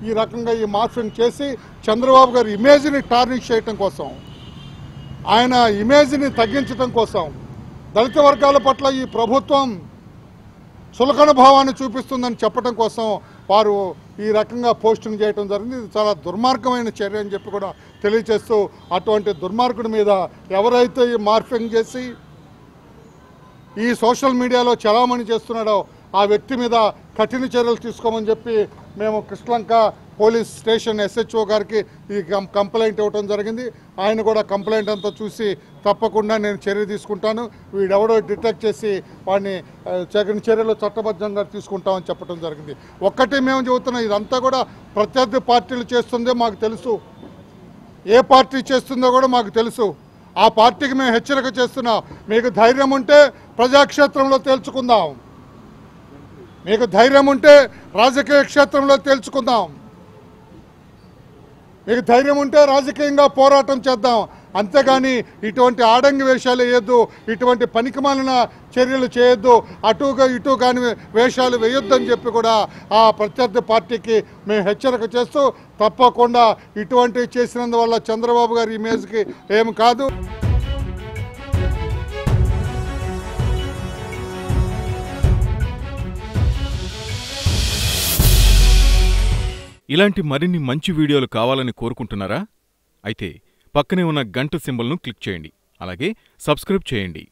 ఈ రకంగా ఈ మార్ఫింగ్ చేసి చంద్రబాబు గారి ఇమేజ్ని టార్నిష్ చేయటం కోసం, ఆయన ఇమేజ్ని తగ్గించడం కోసం, దళిత వర్గాల పట్ల ఈ ప్రభుత్వం చులకన భావాన్ని చూపిస్తుందని చెప్పడం కోసం వారు ఈ రకంగా పోస్టింగ్ చేయడం జరిగింది. ఇది చాలా దుర్మార్గమైన చర్య అని చెప్పి కూడా తెలియజేస్తూ, అటువంటి దుర్మార్గుడి మీద ఎవరైతే ఈ మార్ఫింగ్ చేసి ఈ సోషల్ మీడియాలో చలామణి చేస్తున్నాడో ఆ వ్యక్తి మీద కఠిన చర్యలు తీసుకోమని చెప్పి మేము కృష్ణలంక పోలీస్ స్టేషన్ SHO గారికి ఈ కంప్లైంట్ ఇవ్వడం జరిగింది. ఆయన కూడా కంప్లైంట్ అంతా చూసి తప్పకుండా నేను చర్య తీసుకుంటాను, వీడెవడో డిటెక్ట్ చేసి వాడిని తగిన చర్యలు చట్టబద్ధంగా తీసుకుంటామని చెప్పడం జరిగింది. ఒక్కటి మేము చెబుతున్నాం, ఇదంతా కూడా ప్రత్యర్థి పార్టీలు చేస్తుందే మాకు తెలుసు, ఏ పార్టీ చేస్తుందో కూడా మాకు తెలుసు. ఆ పార్టీకి మేము హెచ్చరిక చేస్తున్నాం, మీకు ధైర్యం ఉంటే ప్రజాక్షేత్రంలో తేల్చుకుందాం, మీకు ధైర్యం ఉంటే రాజకీయ క్షేత్రంలో తేల్చుకుందాం, మీకు ధైర్యం ఉంటే రాజకీయంగా పోరాటం చేద్దాం. అంతేగాని ఇటువంటి ఆడంగి వేషాలు వేయొద్దు, ఇటువంటి పనికిమాలిన చర్యలు చేయొద్దు, అటుగా ఇటు కాని వేషాలు వేయొద్దని చెప్పి కూడా ఆ ప్రత్యర్థి పార్టీకి మేము హెచ్చరిక చేస్తూ, తప్పకుండా ఇటువంటివి చేసినందువల్ల చంద్రబాబు గారి ఇమేజ్కి ఏమి కాదు. ఇలాంటి మరిన్ని మంచి వీడియోలు కావాలని కోరుకుంటున్నారా? అయితే పక్కనే ఉన్న గంట సింబల్ను క్లిక్ చేయండి. అలాగే సబ్స్క్రైబ్ చేయండి.